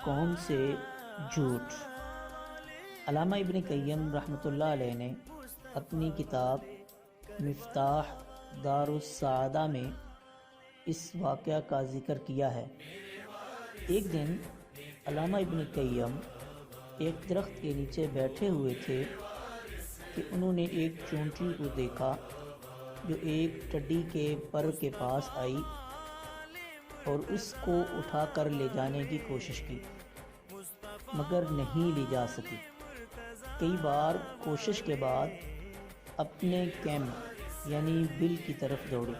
قوم سے جھوٹ۔ علامہ ابن قیم رحمۃ اللہ علیہ نے اپنی کتاب مفتاح دار السعادہ میں اس واقعہ کا ذکر کیا ہے۔ ایک دن علامہ ابن قیم ایک درخت کے نیچے بیٹھے ہوئے تھے کہ انہوں نے ایک چونٹی کو دیکھا جو ایک ٹڈی کے پر کے پاس آئی اور اس کو اٹھا کر لے جانے کی کوشش کی، مگر نہیں لی جا سکی۔ کئی بار کوشش کے بعد اپنے کیمپ یعنی بل کی طرف دوڑی۔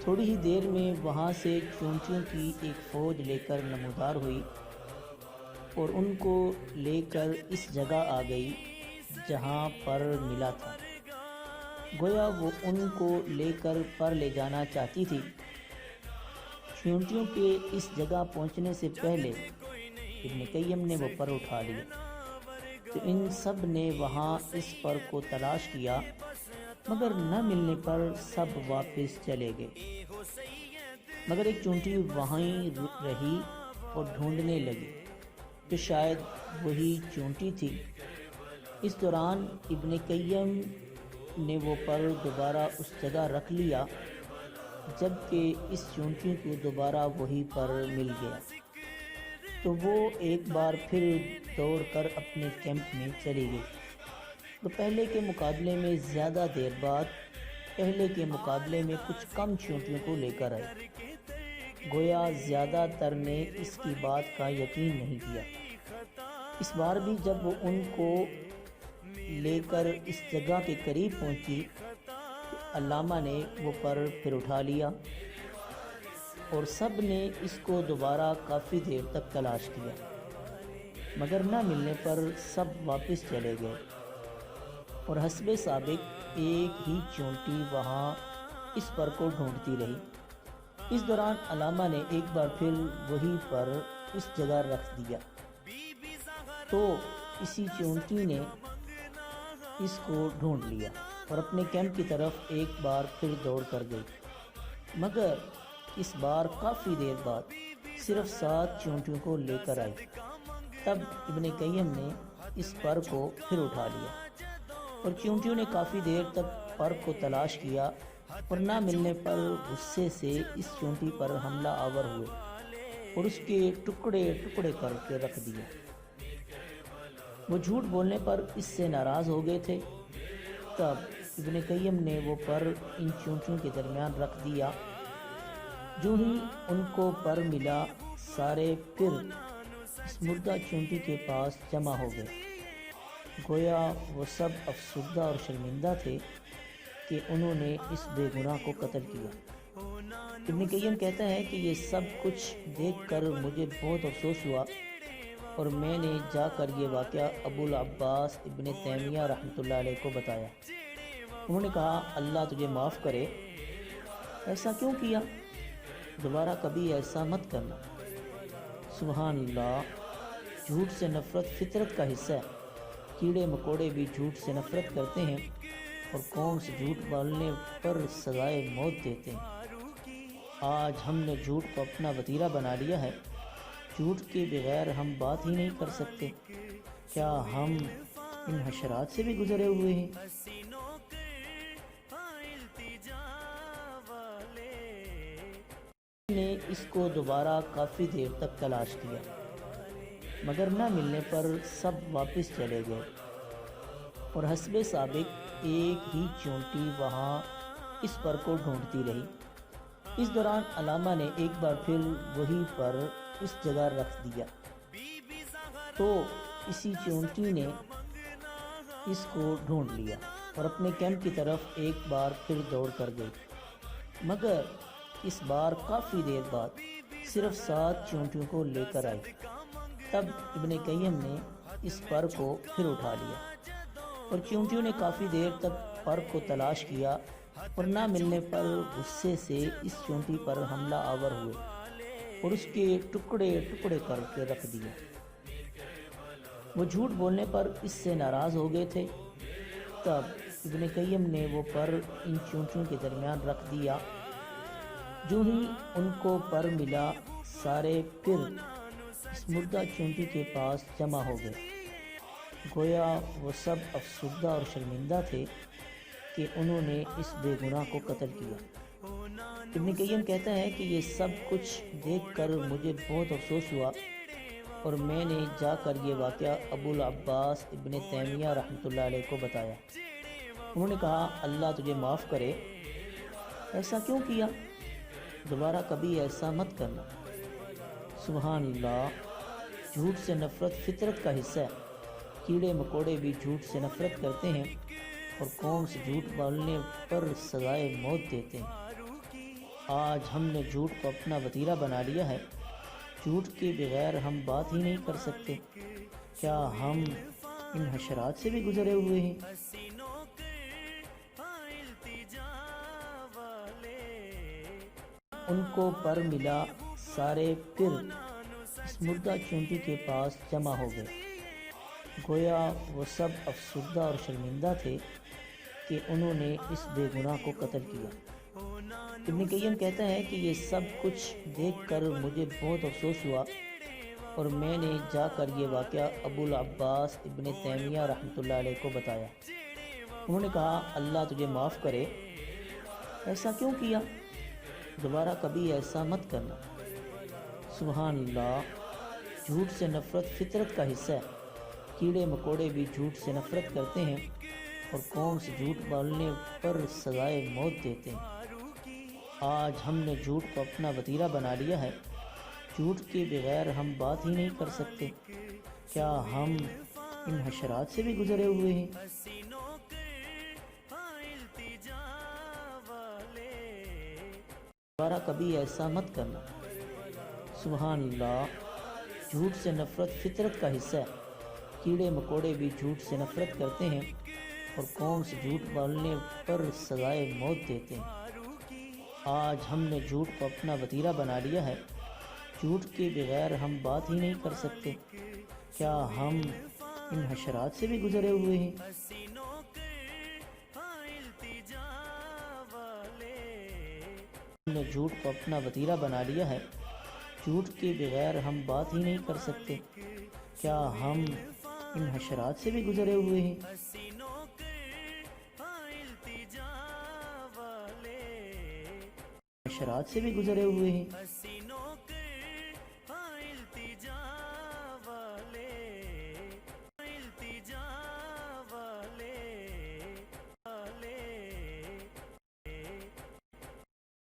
تھوڑی ہی دیر میں وہاں سے چونٹیوں کی ایک فوج لے کر نمودار ہوئی اور ان کو لے کر اس جگہ آ گئی جہاں پر ملا تھا۔ گویا وہ ان کو لے کر پر لے جانا چاہتی تھی۔ چونٹیوں کے اس جگہ پہنچنے سے پہلے ابن قیم نے وہ پر اٹھا لیا تو ان سب نے وہاں اس پر کو تلاش کیا، مگر نہ ملنے پر سب واپس چلے گئے، مگر ایک چونٹی وہیں رہی اور ڈھونڈنے لگی کہ شاید وہی چونٹی تھی۔ اس دوران ابن قیم نے وہ پر دوبارہ اس جگہ رکھ لیا، جبکہ اس چونٹی کو دوبارہ وہی پر مل گیا تو وہ ایک بار پھر دوڑ کر اپنے کیمپ میں چلی گئی۔ تو پہلے کے مقابلے میں زیادہ دیر بعد پہلے کے مقابلے میں کچھ کم چونٹیوں کو لے کر آئی۔ گویا زیادہ تر نے اس کی بات کا یقین نہیں کیا۔ اس بار بھی جب وہ ان کو لے کر اس جگہ کے قریب پہنچی تو علامہ نے وہ پر پھر اٹھا لیا اور سب نے اس کو دوبارہ کافی دیر تک تلاش کیا، مگر نہ ملنے پر سب واپس چلے گئے اور حسب سابق ایک ہی چونٹی وہاں اس پر کو ڈھونڈتی رہی۔ اس دوران علامہ نے ایک بار پھر وہی پر اس جگہ رکھ دیا تو اسی چونٹی نے اس کو ڈھونڈ لیا اور اپنے کیمپ کی طرف ایک بار پھر دوڑ کر گئی، مگر اس بار کافی دیر بعد صرف 7 چونٹیوں کو لے کر آئی۔ تب ابن قیم نے اس پر کو پھر اٹھا لیا اور چونٹیوں نے کافی دیر تک پر کو تلاش کیا اور نہ ملنے پر غصے سے اس چونٹی پر حملہ آور ہوئے اور اس کے ٹکڑے ٹکڑے کر کے رکھ دیے۔ وہ جھوٹ بولنے پر اس سے ناراض ہو گئے تھے۔ تب ابن قیم نے وہ پر ان چونٹیوں کے درمیان رکھ دیا۔ جو ہی ان کو پر ملا، سارے پھر اس مردہ چونٹی کے پاس جمع ہو گئے۔ گویا وہ سب افسردہ اور شرمندہ تھے کہ انہوں نے اس بے گناہ کو قتل کیا۔ ابن قیم کہتا ہے کہ یہ سب کچھ دیکھ کر مجھے بہت افسوس ہوا اور میں نے جا کر یہ واقعہ ابو العباس ابن تیمیہ رحمۃ اللہ علیہ کو بتایا۔ انہوں نے کہا، اللہ تجھے معاف کرے، ایسا کیوں کیا؟ دوبارہ کبھی ایسا مت کرنا۔ سبحان اللہ، جھوٹ سے نفرت فطرت کا حصہ ہے۔ کیڑے مکوڑے بھی جھوٹ سے نفرت کرتے ہیں اور قوم سے جھوٹ بولنے پر سزائے موت دیتے ہیں۔ آج ہم نے جھوٹ کو اپنا وتیرہ بنا لیا ہے۔ جھوٹ کے بغیر ہم بات ہی نہیں کر سکتے۔ کیا ہم ان حشرات سے بھی گزرے ہوئے ہیں؟ نے اس کو دوبارہ کافی دیر تک تلاش کیا، مگر نہ ملنے پر سب واپس چلے گئے اور حسب سابق ایک ہی چونٹی وہاں اس پر کو ڈھونڈتی رہی۔ اس دوران علامہ نے ایک بار پھر وہی پر اس جگہ رکھ دیا تو اسی چونٹی نے اس کو ڈھونڈ لیا اور اپنے کیمپ کی طرف ایک بار پھر دوڑ کر گئی، مگر اس بار کافی دیر بعد صرف 7 چونٹیوں کو لے کر آئی۔ تب ابن قیم نے اس پر کو پھر اٹھا لیا اور چونٹیوں نے کافی دیر تک پر کو تلاش کیا اور نہ ملنے پر غصے سے اس چونٹی پر حملہ آور ہوئے اور اس کے ٹکڑے ٹکڑے کر کے رکھ دیے۔ وہ جھوٹ بولنے پر اس سے ناراض ہو گئے تھے۔ تب ابن قیم نے وہ پر ان چونٹیوں کے درمیان رکھ دیا۔ جو ہی ان کو پر ملا، سارے پھر اس مردہ چونٹی کے پاس جمع ہو گئے۔ گویا وہ سب افسردہ اور شرمندہ تھے کہ انہوں نے اس بے گناہ کو قتل کیا۔ ابن قیم کہتا ہے کہ یہ سب کچھ دیکھ کر مجھے بہت افسوس ہوا، اور میں نے جا کر یہ واقعہ ابو العباس ابن تیمیہ رحمۃ اللہ علیہ کو بتایا۔ انہوں نے کہا اللہ تجھے معاف کرے، ایسا کیوں کیا؟ دوبارہ کبھی ایسا مت کرنا۔ سبحان اللہ، جھوٹ سے نفرت فطرت کا حصہ ہے۔ کیڑے مکوڑے بھی جھوٹ سے نفرت کرتے ہیں اور قوم سے جھوٹ بولنے پر سزائے موت دیتے ہیں۔ آج ہم نے جھوٹ کو اپنا وتیرہ بنا لیا ہے۔ جھوٹ کے بغیر ہم بات ہی نہیں کر سکتے۔ کیا ہم ان حشرات سے بھی گزرے ہوئے ہیں؟ ان کو پر ملا، سارے پھر اس مردہ چونٹی کے پاس جمع ہو گئے۔ گویا وہ سب افسردہ اور شرمندہ تھے کہ انہوں نے اس بے گناہ کو قتل کیا۔ ابن قیم کہتا ہے کہ یہ سب کچھ دیکھ کر مجھے بہت افسوس ہوا، اور میں نے جا کر یہ واقعہ ابو العباس ابن تیمیہ رحمۃ اللہ علیہ کو بتایا۔ انہوں نے کہا اللہ تجھے معاف کرے، ایسا کیوں کیا؟ دوبارہ کبھی ایسا مت کرنا۔ سبحان اللہ، جھوٹ سے نفرت فطرت کا حصہ ہے۔ کیڑے مکوڑے بھی جھوٹ سے نفرت کرتے ہیں اور قوم سے جھوٹ بولنے پر سزائے موت دیتے ہیں۔ آج ہم نے جھوٹ کو اپنا وتیرہ بنا لیا ہے۔ جھوٹ کے بغیر ہم بات ہی نہیں کر سکتے۔ کیا ہم ان حشرات سے بھی گزرے ہوئے ہیں؟ دوبارہ کبھی ایسا مت کرنا۔ سبحان اللہ، جھوٹ سے نفرت فطرت کا حصہ ہے۔ کیڑے مکوڑے بھی جھوٹ سے نفرت کرتے ہیں اور قوم سے جھوٹ بولنے پر سزائے موت دیتے ہیں۔ آج ہم نے جھوٹ کو اپنا وتیرہ بنا لیا ہے۔ جھوٹ کے بغیر ہم بات ہی نہیں کر سکتے۔ کیا ہم ان حشرات سے بھی گزرے ہوئے ہیں؟ ہم نے جھوٹ کو اپنا وتیرہ بنا لیا ہے۔ جھوٹ کے بغیر ہم بات ہی نہیں کر سکتے۔ کیا ہم ان حشرات سے بھی گزرے ہوئے ہیں؟ حشرات سے بھی گزرے ہوئے ہیں۔